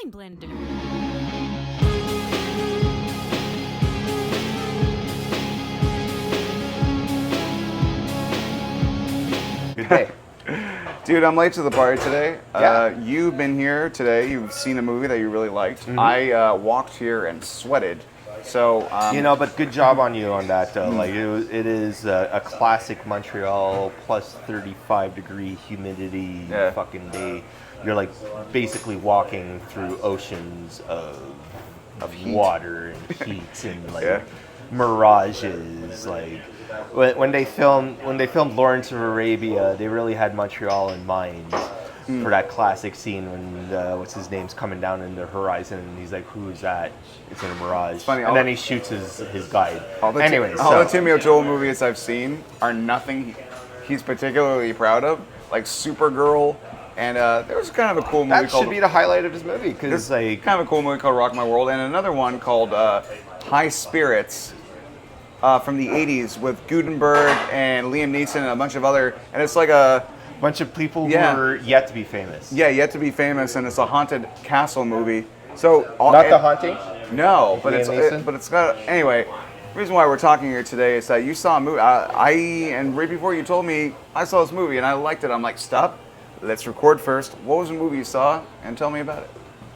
Mind Blender. Good day. Dude, I'm late to the party today. Yeah. You've been here today. You've seen a movie that you really liked. Mm-hmm. I walked here and sweated. So, But good job on you on that, though. Like, it is a classic Montreal plus 35 degree humidity fucking day. You're like basically walking through oceans of heat. water and heat and like mirages. Like when they filmed Lawrence of Arabia, they really had Montreal in mind. For that classic scene when what's his name's coming down in the horizon and he's like, "Who is that?" It's in a mirage. It's funny, and then he shoots his guide. all the Timmy O'Toole movies I've seen are nothing he's particularly proud of, like Supergirl, and there was kind of a cool movie That called... should be the highlight of his movie because There's like kind of a cool movie called Rock My World, and another one called High Spirits from the 80s with Gutenberg and Liam Neeson and a bunch of other... And it's like a... bunch of people who are yet to be famous. Yeah, yet to be famous, and it's a haunted castle movie. So Not The Haunting? No, but Liam it's got... Anyway, the reason why we're talking here today is that you saw a movie. And right before you told me, I saw this movie, and I liked it. I'm like, stop. Let's record first. What was the movie you saw? And tell me about it.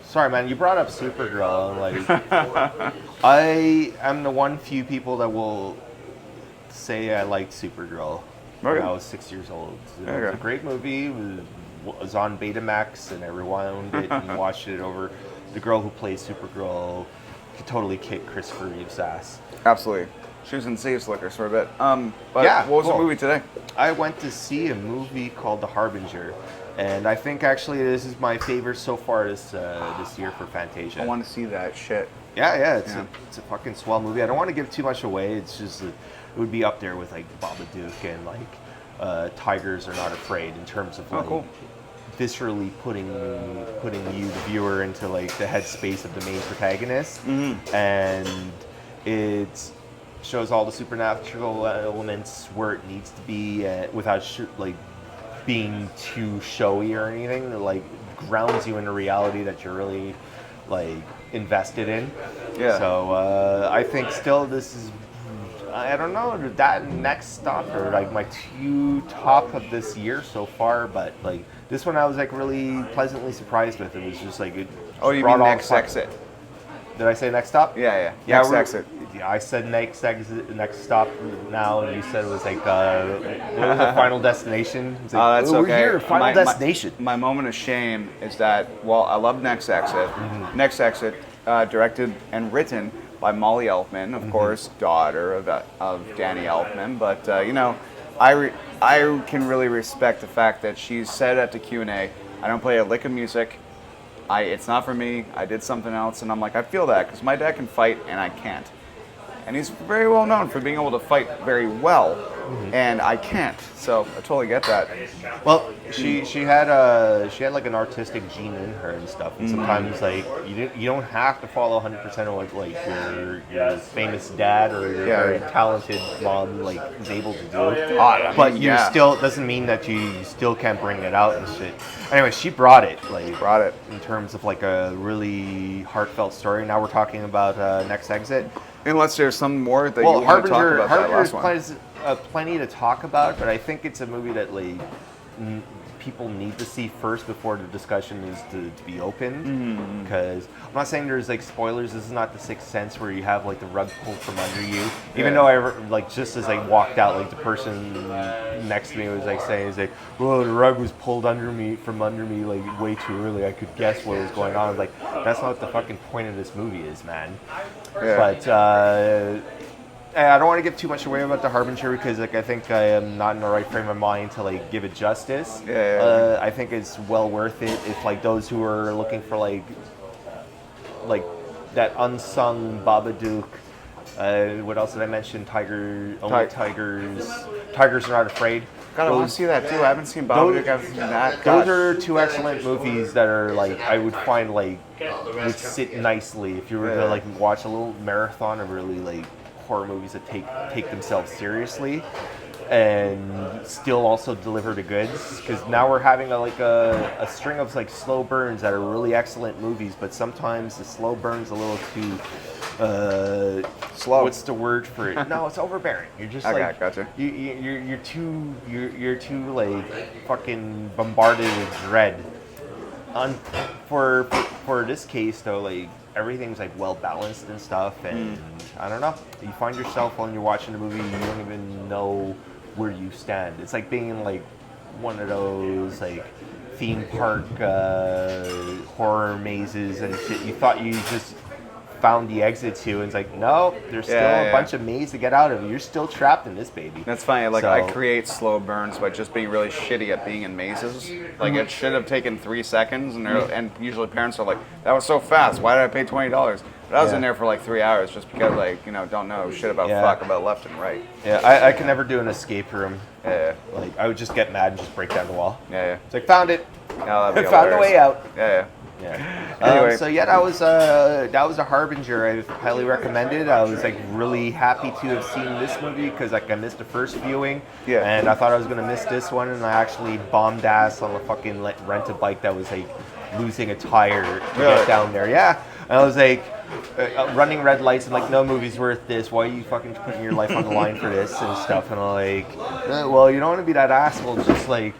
Sorry, man, you brought up Supergirl. Like, I am the one few people that will say I liked Supergirl when I was 6 years old. It was a great movie. It was on Betamax, and I rewound it and watched it over. The girl who plays Supergirl could totally kick Christopher Reeve's ass. Absolutely. She was in Save Slickers for a bit. But Yeah, what was cool. the movie today? I went to see a movie called The Harbinger, and I think actually this is my favorite so far this year for Fantasia. I want to see that shit. Yeah, it's a fucking swell movie. I don't want to give too much away. It's just it would be up there with like Babadook and like Tigers Are Not Afraid in terms of like viscerally putting you, the viewer, into like the headspace of the main protagonist, and it shows all the supernatural elements where it needs to be without like being too showy or anything. It, like, grounds you in a reality that you're really like invested in. Yeah. So I think still this is, I don't know, that Next Stop are like my two top of this year so far, but like this one I was like really pleasantly surprised with. It was just like it. Oh, you mean Next Exit? Did I say Next Stop? Yeah. Next Exit. Yeah, I said Next Exit, Next Stop now, and you said it was like what was the Final Destination? Like, that's okay. We're here, Final Destination. My moment of shame is that, well, I love Next Exit. Next Exit, directed and written by Molly Elfman, of course, daughter of Danny Elfman. But I can really respect the fact that she's said at the Q&A, I don't play a lick of music. It's not for me. I did something else, and I'm like, I feel that because my dad can fight and I can't. And he's very well known for being able to fight very well, and I can't. So I totally get that. Well, she had like an artistic gene in her and stuff, and sometimes like you don't have to follow 100% of what like your famous dad or your very talented mom like is able to do. But you still doesn't mean that you still can't bring it out and shit. Anyway, she brought it in terms of like a really heartfelt story. Now we're talking about Next Exit. Unless there's some more that you want to talk about that last one. Harbinger plenty to talk about, but I think it's a movie that like people need to see first before the discussion is to be opened. Because I'm not saying there's like spoilers. This is not The Sixth Sense where you have like the rug pulled from under you. Even though like just as I walked out, like the person next to me was like saying, "Is like, whoa, the rug was pulled from under me like way too early. I could guess what was going on." I was like, that's not what the fucking point of this movie is, man. But I don't want to give too much away about The Harbinger because like I think I am not in the right frame of mind to like give it justice. I think it's well worth it if like those who are looking for like that unsung Babadook. What else did I mention? Tigers Are Not Afraid. God, I want to see that too. I haven't seen Babadook. I haven't seen that. Those are two excellent movies that are like I would find like would sit nicely if you were to like watch a little marathon of really like horror movies that take themselves seriously. and still also deliver the goods. Because now we're having a string of like slow burns that are really excellent movies, but sometimes the slow burn's a little too Slow. What's the word for it? No, it's overbearing. You're just Okay, like gotcha. you're too like fucking bombarded with dread. For this case though, like everything's like well balanced and stuff, and I don't know. You find yourself when you're watching a movie, you don't even know where you stand. It's like being in like one of those like theme park horror mazes and shit. You thought you just found the exit to, and it's like, no, there's still a bunch of maze to get out of. You're still trapped in this baby. That's funny. Like, I create slow burns by just being really shitty at being in mazes. Like, it should have taken 3 seconds, and usually parents are like, that was so fast. Why did I pay $20? But I was in there for like 3 hours just because, like, don't know shit about fuck about left and right. Yeah, I can never do an escape room. Yeah. Like, I would just get mad and just break down the wall. Yeah. It's like, found it. Oh, that'd be found the way out. Yeah. Yeah. Anyway. So yeah, that was a Harbinger. I highly recommend it. I was like really happy to have seen this movie because like I missed the first viewing, and I thought I was gonna miss this one, and I actually bombed ass on a fucking rent a bike that was like losing a tire to get down there. Yeah, and I was like running red lights. I'm like, no movie's worth this. Why are you fucking putting your life on the line for this and stuff? And I'm like, well, you don't want to be that asshole. Just like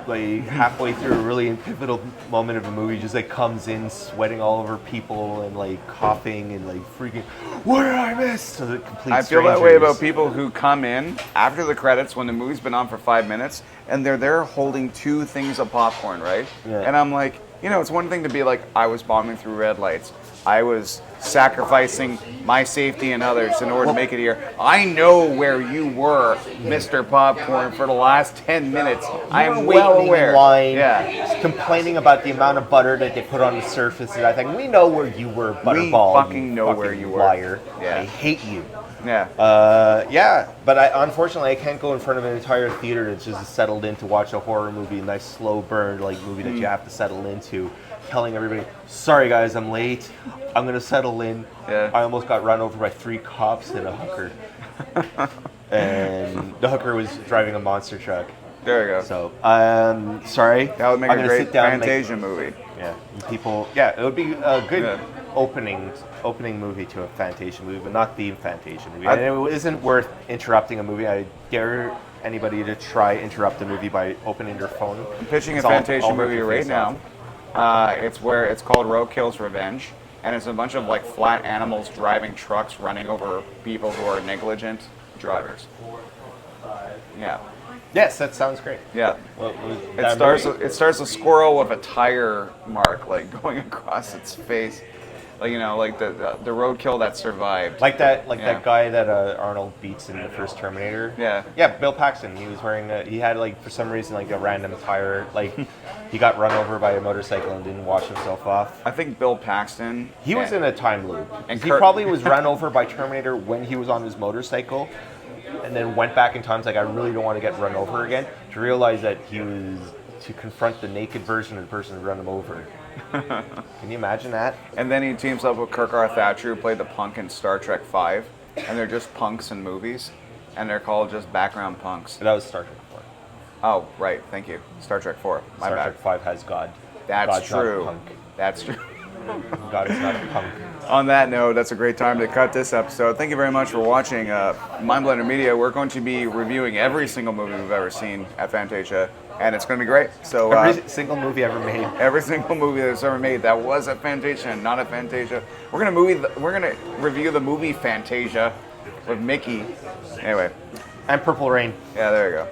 halfway through a really pivotal moment of a movie, just like comes in sweating all over people and like coughing and like freaking, what did I miss? To the complete I feel strangers. that way about people who come in after the credits when the movie's been on for 5 minutes and they're there holding 2 things of popcorn, right? Yeah. And I'm like, it's one thing to be like, I was bombing through red lights. I was sacrificing my safety and others in order to make it here. I know where you were, Mr. Popcorn, for the last 10 minutes. I am well aware. In line, Yeah. complaining about the amount of butter that they put on the surface, and I think we know where you were, Butterball. We fucking know where you were. Liar. Yeah. I hate you. Yeah. But unfortunately I can't go in front of an entire theater that's just settled in to watch a horror movie, a nice slow burn like movie that you have to settle into, telling everybody, sorry guys, I'm late, I'm gonna settle in. I almost got run over by 3 cops and a hooker. And the hooker was driving a monster truck. There you go. So, sorry. That would make I'm a gonna great sit down Fantasia movie. Yeah, people. Yeah, it would be a good opening movie to a Fantasia movie, but not the Fantasia movie. And it isn't worth interrupting a movie. I dare anybody to try interrupt a movie by opening their phone. I'm pitching a Fantasia movie right now. It's called Roadkill's Revenge, and it's a bunch of like flat animals driving trucks, running over people who are negligent drivers. Yeah. Yes, that sounds great. Yeah. Well, It starts a squirrel with a tire mark like going across its face. Like like the roadkill that survived. Like that guy that Arnold beats in the first Terminator. Yeah. Yeah, Bill Paxton. He was wearing he had like for some reason like a random tire. Like he got run over by a motorcycle and didn't wash himself off. I think Bill Paxton. He was in a time loop. And He probably was run over by Terminator when he was on his motorcycle, and then went back in time. Like, I really don't want to get run over again. To realize that he was to confront the naked version of the person who run him over. Can you imagine that? And then he teams up with Kirk R. Thatcher, who played the punk in Star Trek V, and they're just punks in movies, and they're called just background punks. That was Star Trek 4. Oh, right. Thank you. Star Trek 4. My bad. Star Trek 5 has God. That's God's true. Not a punk. That's true. God is not a punk. On that note, that's a great time to cut this episode. Thank you very much for watching Mindblender Media. We're going to be reviewing every single movie we've ever seen at Fantasia, and it's going to be great. So every single movie ever made. Every single movie that's ever made that was at Fantasia and not at Fantasia. We're gonna review the movie Fantasia with Mickey. Anyway. And Purple Rain. Yeah, there you go.